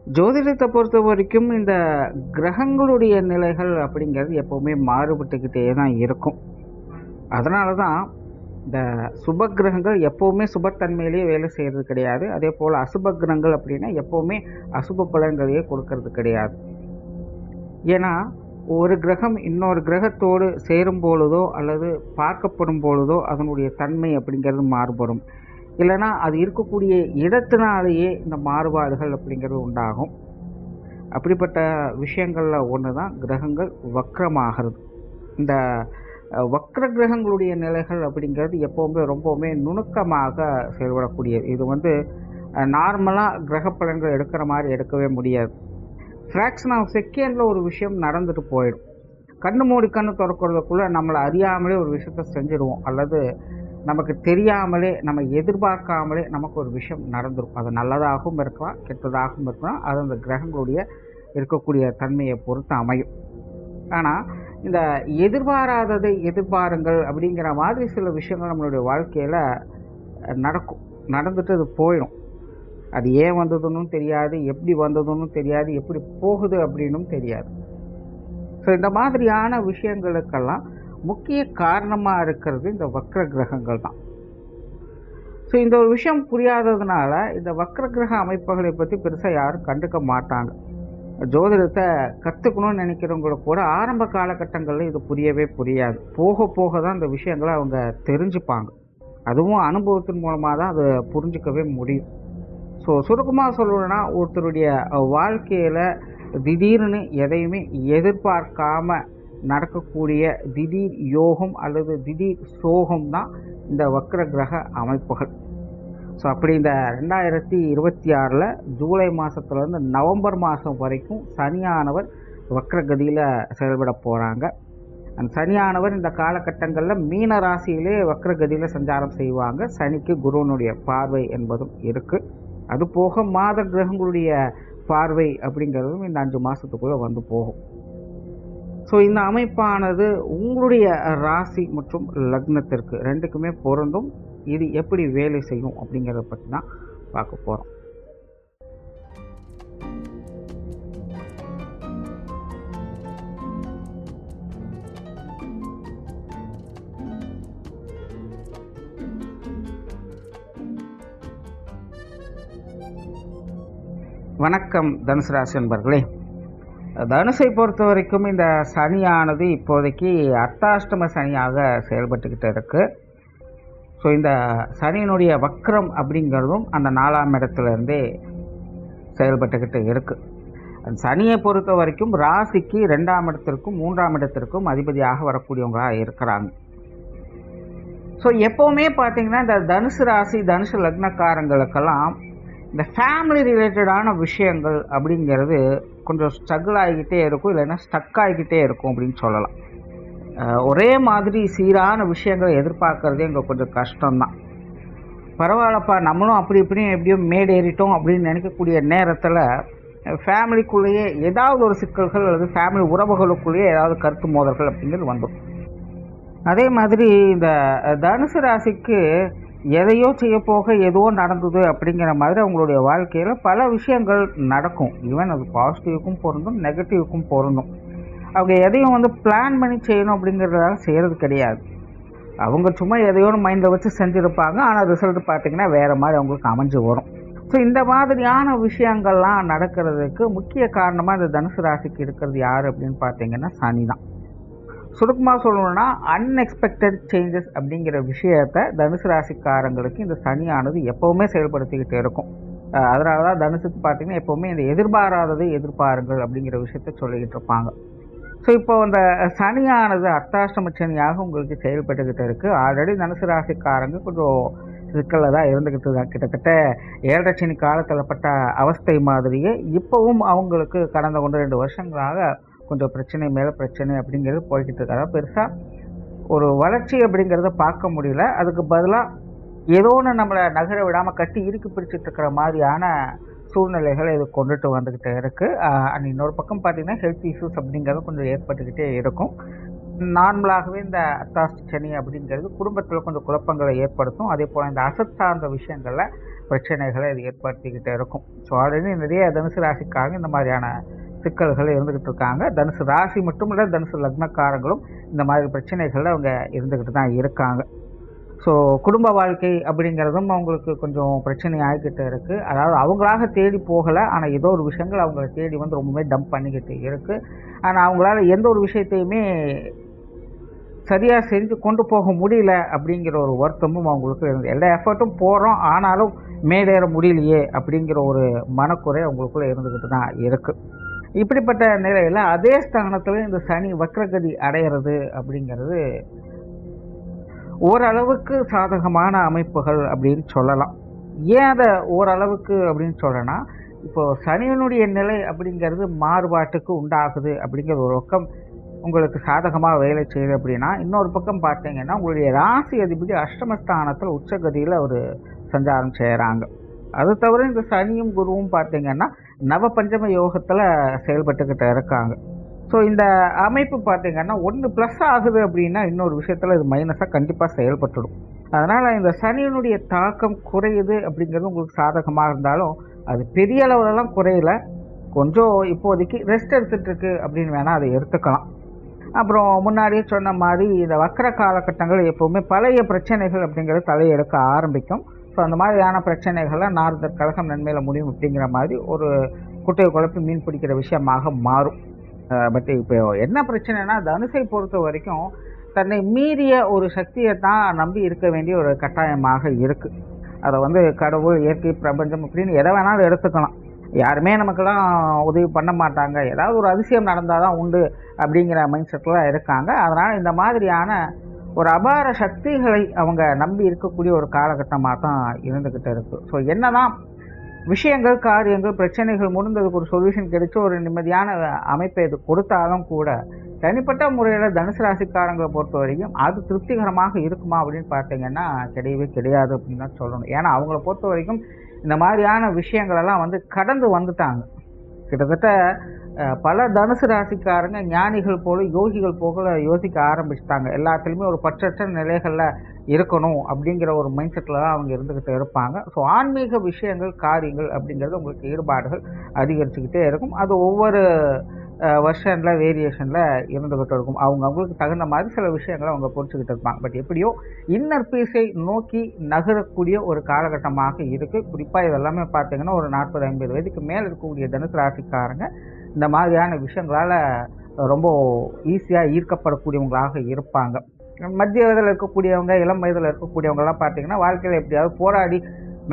ஜோதிடத்தை பொறுத்த வரைக்கும் இந்த கிரகங்களுடைய நிலைகள் அப்படிங்கிறது எப்போவுமே மாறுபட்டுக்கிட்டே தான் இருக்கும். அதனால தான் இந்த சுப கிரகங்கள் எப்போவுமே சுபத்தன்மையிலேயே வேலை செய்கிறது கிடையாது. அதே போல் அசுப கிரகங்கள் அப்படின்னா எப்போவுமே அசுப பலன்களையே கொடுக்கறது கிடையாது. ஏன்னா ஒரு கிரகம் இன்னொரு கிரகத்தோடு சேரும் பொழுதோ அல்லது பார்க்கப்படும் பொழுதோ அதனுடைய தன்மை அப்படிங்கிறது மாறுபடும். இல்லைன்னா அது இருக்கக்கூடிய இடத்தினாலேயே இந்த மாறுபாடுகள் அப்படிங்கிறது உண்டாகும். அப்படிப்பட்ட விஷயங்களில் ஒன்று தான் கிரகங்கள் வக்ரமாகிறது. இந்த வக்ர கிரகங்களுடைய நிலைகள் அப்படிங்கிறது எப்போவுமே ரொம்பவுமே நுணுக்கமாக செயல்படக்கூடியது. இது நார்மலாக கிரக பலன்கள் எடுக்கிற மாதிரி எடுக்கவே முடியாது. ஃப்ராக்ஷன் ஆஃப் செகண்டில் ஒரு விஷயம் நடந்துட்டு போயிடும். கண்ணு மூடி கண்ணு திறக்கிறதுக்குள்ளே நம்மளை அறியாமலே ஒரு விஷயத்த செஞ்சுடுவோம், அல்லது நமக்கு தெரியாமலே நம்ம எதிர்பார்க்காமலே நமக்கு ஒரு விஷயம் நடந்துடும். அது நல்லதாகவும் இருக்கலாம், கெட்டதாகவும் இருக்கலாம். அது அந்த கிரகங்களுடைய இருக்கக்கூடிய தன்மையை பொறுத்து அமையும். ஆனால் இந்த எதிர்பாராததை எதிர்பாருங்கள் அப்படிங்கிற மாதிரி சில விஷயங்கள் நம்மளுடைய வாழ்க்கையில் நடந்துட்டு அது போயிடும். அது ஏன் வந்ததுன்னு தெரியாது, எப்படி வந்ததுன்னு தெரியாது, எப்படி போகுது அப்படின்னும் தெரியாது. ஸோ இந்த மாதிரியான விஷயங்களுக்கெல்லாம் முக்கிய காரணமாக இருக்கிறது இந்த வக்ர கிரகங்கள் தான். ஸோ இந்த ஒரு விஷயம் புரியாததுனால இந்த வக்ர கிரக அமைப்புகளை பற்றி பெருசாக யாரும் கண்டுக்க மாட்டாங்க. ஜோதிடத்தை கற்றுக்கணும்னு நினைக்கிறவங்களுக்கு கூட ஆரம்ப காலகட்டங்களில் இது புரியவே புரியாது. போக போக தான் இந்த விஷயங்களை அவங்க தெரிஞ்சுப்பாங்க. அதுவும் அனுபவத்தின் மூலமாக தான் அதை புரிஞ்சிக்கவே முடியும். ஸோ சுருக்கமாக சொல்லணும்னா, ஒருத்தருடைய வாழ்க்கையில் திடீர்னு எதையுமே எதிர்பார்க்காம நடக்கக்கூடிய திடீர் யோகம் அல்லது திடீர் சோகம் தான் இந்த வக்ர கிரக அமைப்புகள். ஸோ அப்படி இந்த 2026 ஜூலை மாதத்துலேருந்து நவம்பர் மாதம் வரைக்கும் சனியானவர் வக்ரகதியில் செயல்பட போகிறாங்க. அந்த சனியானவர் இந்த காலகட்டங்களில் மீன ராசியிலே வக்ரகதியில் சஞ்சாரம் செய்வாங்க. சனிக்கு குருவனுடைய பார்வை என்பதும் இருக்குது. அது போக மாத கிரகங்களுடைய பார்வை அப்படிங்கிறதும் இந்த 5 மாதத்துக்குள்ளே வந்து போகும். ஸோ இந்த அமைப்பானது உங்களுடைய ராசி மற்றும் லக்னத்திற்கு ரெண்டுக்குமே பொருந்தும். இது எப்படி வேலை செய்யும் அப்படிங்கிறத பற்றி தான் பார்க்க போகிறோம். வணக்கம் தனுசு ராசி நண்பர்களே. தனுசை பொறுத்த வரைக்கும் இந்த சனியானது இப்போதைக்கு அர்த்தாஷ்டம சனியாக செயல்பட்டுக்கிட்டு இருக்குது. ஸோ இந்த சனியினுடைய வக்ரம் அப்படிங்கிறதும் அந்த 4ஆம் இடத்துலேருந்தே செயல்பட்டுக்கிட்டு இருக்குது. அந்த சனியை பொறுத்த வரைக்கும் ராசிக்கு 2ஆம் இடத்திற்கும் 3ஆம் இடத்திற்கும் அதிபதியாக வரக்கூடியவங்களாக இருக்கிறாங்க. ஸோ எப்போவுமே பார்த்திங்கன்னா இந்த தனுசு ராசி தனுசு லக்னக்காரங்களுக்கெல்லாம் இந்த ஃபேமிலி ரிலேட்டடான விஷயங்கள் அப்படிங்கிறது கொஞ்சம் ஸ்ட்ரகிள் ஆகிக்கிட்டே இருக்கும், இல்லைன்னா ஸ்டக் ஆகிக்கிட்டே இருக்கும் அப்படின்னு சொல்லலாம். ஒரே மாதிரி சீரான விஷயங்களை எதிர்பார்க்குறதே இங்கே கொஞ்சம் கஷ்டம்தான். பரவாயில்லப்பா, நம்மளும் அப்படி இப்படி எப்படியோ மேடேறிட்டோம் அப்படின்னு நினைக்கக்கூடிய நேரத்தில் ஃபேமிலிக்குள்ளேயே ஏதாவது ஒரு சிக்கல்கள் அல்லது ஃபேமிலி உறவுகளுக்குள்ளேயே ஏதாவது கருத்து மோதல்கள் அப்படிங்கிறது வந்துடும். அதே மாதிரி இந்த தனுசு ராசிக்கு எதையோ செய்ய போக ஏதோ நடந்தது அப்படிங்கிற மாதிரி அவங்களுடைய வாழ்க்கையில் பல விஷயங்கள் நடக்கும். ஈவன் அது பாசிட்டிவுக்கும் பொருந்தும், நெகட்டிவுக்கும் பொருந்தும். அவங்க எதையும் பிளான் பண்ணி செய்யணும் அப்படிங்கிறதாக செய்கிறது கிடையாது. அவங்க சும்மா எதையோ மைண்டில் வச்சு செஞ்சுருப்பாங்க. ஆனால் ரிசல்ட் பார்த்திங்கன்னா வேறு மாதிரி அவங்களுக்கு அமைஞ்சு வரும். ஸோ இந்த மாதிரியான விஷயங்கள்லாம் நடக்கிறதுக்கு முக்கிய காரணமாக இந்த தனுசு ராசிக்கு இருக்கிறது யார் அப்படின்னு பார்த்தீங்கன்னா சனி தான். சுருக்கமாக சொல்லணும்னா அன்எக்ஸ்பெக்டட் சேஞ்சஸ் அப்படிங்கிற விஷயத்தை தனுசு ராசிக்காரங்களுக்கு இந்த சனியானது எப்போவுமே செயல்படுத்திக்கிட்டு இருக்கும். அதனால தான் தனுசுக்கு பார்த்திங்கன்னா எப்போவுமே இந்த எதிர்பாராததை எதிர்பாருங்கள் அப்படிங்கிற விஷயத்த சொல்லிக்கிட்டு இருப்பாங்க. ஸோ இப்போ இந்த சனியானது அர்த்தாஷ்டம சனியாக உங்களுக்கு செயல்பட்டுக்கிட்டு இருக்குது. ஆல்ரெடி தனுசு ராசிக்காரங்க கொஞ்சம் சிக்கலில் தான் இருந்துக்கிட்டு தான். கிட்டத்தட்ட 7.5 சனி காலத்தில் பட்ட அவஸ்தை மாதிரியே இப்போவும் அவங்களுக்கு கடந்த 1-2 வருஷங்களாக கொஞ்சம் பிரச்சனை மேலே பிரச்சனை அப்படிங்கிறது போய்கிட்டு இருக்காங்க. பெருசாக ஒரு வளர்ச்சி அப்படிங்கிறத பார்க்க முடியல. அதுக்கு பதிலாக ஏதோ ஒன்று நம்மளை நகர விடாமல் கட்டி இறுக்கி பிடிச்சிட்டு இருக்கிற மாதிரியான சூழ்நிலைகளை இது கொண்டுட்டு வந்துக்கிட்டே இருக்குது. அண்ட் இன்னொரு பக்கம் பார்த்திங்கன்னா ஹெல்த் இஷ்யூஸ் அப்படிங்கிறது கொஞ்சம் ஏற்பட்டுக்கிட்டே இருக்கும். நார்மலாகவே இந்த அர்த்தாஷ்ட சனி அப்படிங்கிறது குடும்பத்தில் கொஞ்சம் குழப்பங்களை ஏற்படுத்தும். அதே போல் இந்த அசட் சார்ந்த விஷயங்களில் பிரச்சனைகளை இது ஏற்படுத்திக்கிட்டே இருக்கும். ஸோ ஆல்ரெடி நிறைய தனுசு ராசிக்காரங்க இந்த மாதிரியான சிக்கல்கள் இருந்துக்கிட்டு இருக்காங்க. தனுசு ராசி மட்டும் இல்லை, தனுசு லக்னக்காரங்களும் இந்த மாதிரி பிரச்சனைகளில் அவங்க இருந்துக்கிட்டு தான் இருக்காங்க. ஸோ குடும்ப வாழ்க்கை அப்படிங்கிறதும் அவங்களுக்கு கொஞ்சம் பிரச்சனை ஆகிக்கிட்டு இருக்குது. அதாவது அவங்களாக தேடி போகலை, ஆனால் ஏதோ ஒரு விஷயங்கள் அவங்கள தேடி வந்து ரொம்பவே டம்ப் பண்ணிக்கிட்டு இருக்குது. ஆனால் அவங்களால எந்த ஒரு விஷயத்தையுமே சரியாக செஞ்சு கொண்டு போக முடியல அப்படிங்கிற ஒரு வருத்தமும் அவங்களுக்கு இருந்தது. எல்லா எஃபர்ட்டும் போகிறோம், ஆனாலும் மேலேற முடியலையே அப்படிங்கிற ஒரு மனக்குறை அவங்களுக்குள்ளே இருந்துக்கிட்டு தான் இருக்குது. இப்படிப்பட்ட நிலையில் அதே ஸ்தானத்தில் இந்த சனி வக்ரகதி அடையிறது அப்படிங்கிறது ஓரளவுக்கு சாதகமான அமைப்புகள் அப்படின்னு சொல்லலாம். ஏன் அதை ஓரளவுக்கு அப்படின்னு சொல்லனா, இப்போது சனியினுடைய நிலை அப்படிங்கிறது மாறுபாட்டுக்கு உண்டாகுது அப்படிங்கிற ஒரு பக்கம் உங்களுக்கு சாதகமாக வேலை செய்யுது அப்படின்னா, இன்னொரு பக்கம் பார்த்தீங்கன்னா உங்களுடைய ராசி அதிபதி அஷ்டமஸ்தானத்தில் உச்சகதியில் ஒரு சஞ்சாரம் செய்கிறாங்க. அது தவிர இந்த சனியும் குருவும் பார்த்தீங்கன்னா நவபஞ்சம யோகத்தில் செயல்பட்டுக்கிட்டு இருக்காங்க. ஸோ இந்த அமைப்பு பார்த்தீங்கன்னா ஒன்று ப்ளஸ் ஆகுது அப்படின்னா இன்னொரு விஷயத்தில் இது மைனஸாக கண்டிப்பாக செயல்பட்டுடும். அதனால் இந்த சனியினுடைய தாக்கம் குறையுது அப்படிங்கிறது உங்களுக்கு சாதகமாக இருந்தாலும் அது பெரிய அளவுலலாம் குறையல, கொஞ்சம் இப்போதைக்கு ரெஸ்ட் எடுத்துகிட்ருக்கு அப்படின்னு வேணால் அதை எடுத்துக்கலாம். அப்புறம் முன்னாடியே சொன்ன மாதிரி இந்த வக்கர காலகட்டங்கள் எப்போவுமே பழைய பிரச்சனைகள் அப்படிங்கிறது தலையெடுக்க ஆரம்பிக்கும். ஸோ அந்த மாதிரியான பிரச்சனைகளை நாரதர் கழகம் நன்மையில் முடியும் அப்படிங்கிற மாதிரி ஒரு குட்டையை குழப்பி மீன் பிடிக்கிற விஷயமாக மாறும். பட் இப்போ என்ன பிரச்சனைனா, தனுசை பொறுத்த வரைக்கும் தன்னை மீறிய ஒரு சக்தியை தான் நம்பி இருக்க வேண்டிய ஒரு கட்டாயமாக இருக்குது. அதை வந்து கடவுள், இயற்கை, பிரபஞ்சம் அப்படின்னு எதை வேணாலும் எடுத்துக்கலாம். யாருமே நமக்கெல்லாம் உதவி பண்ண மாட்டாங்க, ஏதாவது ஒரு அதிசயம் நடந்தால் தான் உண்டு அப்படிங்கிற மைண்ட் செட்டில் இருக்காங்க. அதனால் இந்த மாதிரியான ஒரு அபார சக்திகளை அவங்க நம்பி இருக்கக்கூடிய ஒரு காலகட்டமாக தான் இருந்துக்கிட்டு இருக்குது. ஸோ என்னதான் விஷயங்கள், காரியங்கள், பிரச்சனைகள் முடிந்ததுக்கு ஒரு சொல்யூஷன் கிடைச்சி ஒரு நிம்மதியான அமைப்பை இது கொடுத்தாலும் கூட தனிப்பட்ட முறையில் தனுசு ராசிக்காரங்களை பொறுத்த வரைக்கும் அது திருப்திகரமாக இருக்குமா அப்படின்னு பார்த்தீங்கன்னா கிடையவே கிடையாது அப்படின்னு தான் சொல்லணும். ஏன்னா அவங்கள பொறுத்த வரைக்கும் இந்த மாதிரியான விஷயங்களெல்லாம் வந்து கடந்து வந்துட்டாங்க. கிட்டத்தட்ட பல தனுசு ராசிக்காரங்க ஞானிகள் போல, யோகிகள் போல யோசிக்க ஆரம்பிச்சிட்டாங்க. எல்லாத்துலேயுமே ஒரு பற்றற்ற நிலைகளில் இருக்கணும் அப்படிங்கிற ஒரு மைண்ட் செட்டில் தான் அவங்க இருந்துக்கிட்டு இருப்பாங்க. ஸோ ஆன்மீக விஷயங்கள், காரியங்கள் அப்படிங்கிறது உங்களுக்கு ஈடுபாடுகள் அதிகரிச்சுக்கிட்டே இருக்கும். அது ஒவ்வொரு வெர்ஷனில், வேரியேஷனில் இருந்துக்கிட்டு இருக்கும். அவங்களுக்கு தகுந்த மாதிரி சில விஷயங்களை அவங்க பொறிச்சுக்கிட்டு இருப்பாங்க. பட் எப்படியோ இன்னர் பீஸை நோக்கி நகரக்கூடிய ஒரு காலகட்டமாக இருக்குது. குறிப்பாக இதெல்லாமே பார்த்தீங்கன்னா ஒரு 40-50 வயதுக்கு மேலே இருக்கக்கூடிய தனுசு ராசிக்காரங்க இந்த மாதிரியான விஷயங்களால் ரொம்ப ஈஸியாக ஈர்க்கப்படக்கூடியவங்களாக இருப்பாங்க. மத்திய வயதில் இருக்கக்கூடியவங்க, இளம் வயதில் இருக்கக்கூடியவங்கெல்லாம் பார்த்தீங்கன்னா வாழ்க்கையில் எப்படியாவது போராடி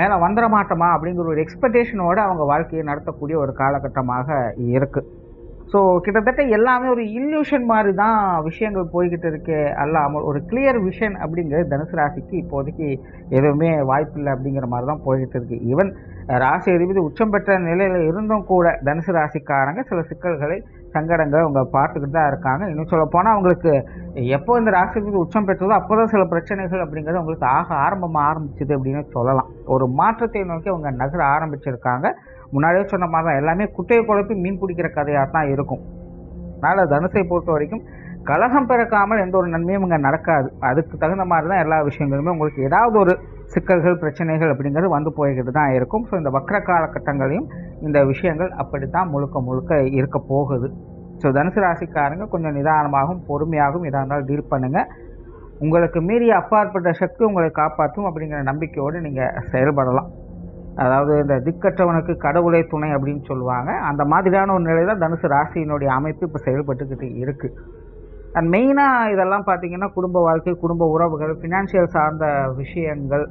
மேலே வந்துட மாட்டோமா அப்படிங்கிற ஒரு எக்ஸ்பெக்டேஷனோடு அவங்க வாழ்க்கையை நடத்தக்கூடிய ஒரு காலகட்டமாக இருக்குது. ஸோ கிட்டத்தட்ட எல்லாமே ஒரு இல்யூஷன் மாதிரி தான் விஷயங்கள் போய்கிட்டு இருக்கு, அல்லாமல் ஒரு கிளியர் விஷன் அப்படிங்கிறது தனுசு ராசிக்கு இப்போதைக்கு எதுவுமே வாய்ப்பில்லை அப்படிங்கிற மாதிரி தான் போய்கிட்டு இருக்கு. ஈவன் ராசி அதிபதி உச்சம் பெற்ற நிலையில் இருந்தும் கூட தனுசு ராசிக்காரங்க சில சிக்கல்களை, சங்கடங்களை அவங்க பார்த்துக்கிட்டு தான் இருக்காங்க. இன்னும் சொல்ல போனால் அவங்களுக்கு எப்போ இந்த ராசி அதிபதி உச்சம் பெற்றதோ அப்போ தான் சில பிரச்சனைகள் அப்படிங்கிறது அவங்களுக்கு ஆரம்பிச்சுது அப்படின்னு சொல்லலாம். ஒரு மாற்றத்தை நோக்கி அவங்க நகர ஆரம்பிச்சிருக்காங்க. முன்னாடியே சொன்ன மாதிரி தான் எல்லாமே குட்டையை குழப்பி மீன் பிடிக்கிற கதையாக தான் இருக்கும். அதனால் தனுசை பொறுத்த வரைக்கும் கலகம் பிறக்காமல் எந்த ஒரு நன்மையும் இங்கே நடக்காது. அதுக்கு தகுந்த மாதிரி தான் எல்லா விஷயங்களுமே உங்களுக்கு ஏதாவது ஒரு சிக்கல்கள், பிரச்சனைகள் அப்படிங்கிறது வந்து போய்கிட்டு தான் இருக்கும். ஸோ இந்த வக்ர காலகட்டங்களையும் இந்த விஷயங்கள் அப்படி தான் முழுக்க இருக்க போகுது. ஸோ தனுசு ராசிக்காரங்க கொஞ்சம் நிதானமாகவும் பொறுமையாகவும் இதாக இருந்தாலும் டீல் பண்ணுங்கள். உங்களுக்கு மீறிய அப்பாற்பட்ட சக்தி உங்களை காப்பாற்றும் அப்படிங்கிற நம்பிக்கையோடு நீங்கள் செயல்படலாம். அதாவது இந்த திக்கற்றவனுக்கு கடவுளை துணை அப்படின்னு சொல்லுவாங்க. அந்த மாதிரியான ஒரு நிலை தான் தனுசு ராசியினுடைய அமைப்பு இப்போ செயல்பட்டுக்கிட்டு இருக்குது. அண்ட் மெயினாக இதெல்லாம் பார்த்தீங்கன்னா குடும்ப வாழ்க்கை, குடும்ப உறவுகள், ஃபினான்ஷியல் சார்ந்த விஷயங்கள்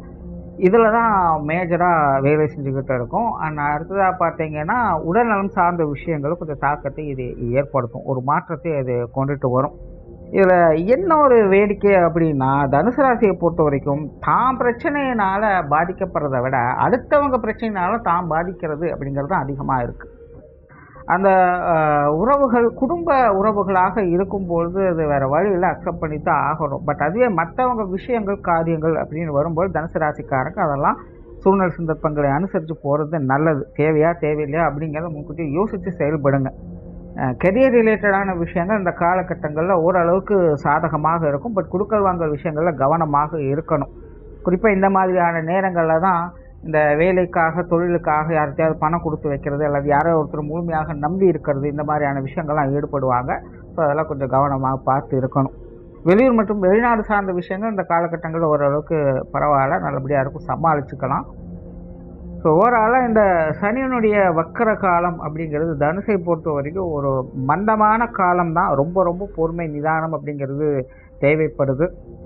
இதில் தான் மேஜராக வேலை செஞ்சுக்கிட்டு இருக்கும். அண்ட் அடுத்ததாக பார்த்தீங்கன்னா உடல்நலம் சார்ந்த விஷயங்களும் கொஞ்சம் தாக்கத்தை இது ஏற்படுத்தும், ஒரு மாற்றத்தை இது கொண்டுட்டு வரும். இதில் என்ன ஒரு வேடிக்கை அப்படின்னா, தனுசு ராசியை பொறுத்த வரைக்கும் தான் பிரச்சனையினால் பாதிக்கப்படுறதை விட அடுத்தவங்க பிரச்சனையினால தான் பாதிக்கிறது அப்படிங்கிறது தான் அதிகமாக இருக்குது. அந்த உறவுகள் குடும்ப உறவுகளாக இருக்கும்பொழுது அது வேறு வழியில் அக்செப்ட் பண்ணி தான் ஆகணும். பட் அதுவே மற்றவங்க விஷயங்கள், காரியங்கள் அப்படின்னு வரும்போது தனுசு ராசிக்காரங்க அதெல்லாம் சூழ்நிலை சந்தர்ப்பங்களை அனுசரித்து போகிறது நல்லது. தேவையா தேவையில்லையா அப்படிங்கிறத முன்கூட்டியே யோசித்து செயல்படுங்க. கெரியர் ரிலேட்டடான விஷயங்கள் இந்த காலகட்டங்களில் ஓரளவுக்கு சாதகமாக இருக்கும். பட் கொடுக்கல் வாங்கல் விஷயங்களில் கவனமாக இருக்கணும். குறிப்பாக இந்த மாதிரியான நேரங்களில் தான் இந்த வேலைக்காக தொழிலுக்காக யார்கிட்டயாவது பணம் கொடுத்து வைக்கிறது அல்லது யாரோ ஒருத்தர் முழுமையாக நம்பி இருக்கிறது இந்த மாதிரியான விஷயங்கள்லாம் ஈடுபடுவாங்க. ஸோ அதெல்லாம் கொஞ்சம் கவனமாக பார்த்து இருக்கணும். வெளியூர் மற்றும் வெளிநாடு சார்ந்த விஷயங்கள் இந்த காலகட்டங்களில் ஓரளவுக்கு பரவாயில்ல, நல்லபடியாக இருக்கும், சமாளிச்சுக்கலாம். ஸோ ஓவராலாக இந்த சனியனுடைய வக்கர காலம் அப்படிங்கிறது தனுசை பொறுத்த வரைக்கும் ஒரு மந்தமான காலம் தான். ரொம்ப ரொம்ப பொறுமை நிதானம் அப்படிங்கிறது தேவைப்படுது.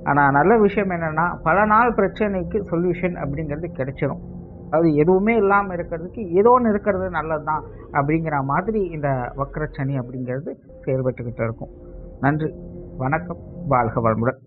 ஆனால் நல்ல விஷயம் என்னென்னா பல நாள் பிரச்சனைக்கு சொல்யூஷன் அப்படிங்கிறது கிடைச்சிடும். அதாவது எதுவுமே இல்லாமல் இருக்கிறதுக்கு ஏதோ ஒன்று இருக்கிறது நல்லது தான் அப்படிங்கிற மாதிரி இந்த வக்கர சனி அப்படிங்கிறது செயல்பட்டுக்கிட்டு இருக்கும். நன்றி, வணக்கம், வாழ்க வளமுடன்.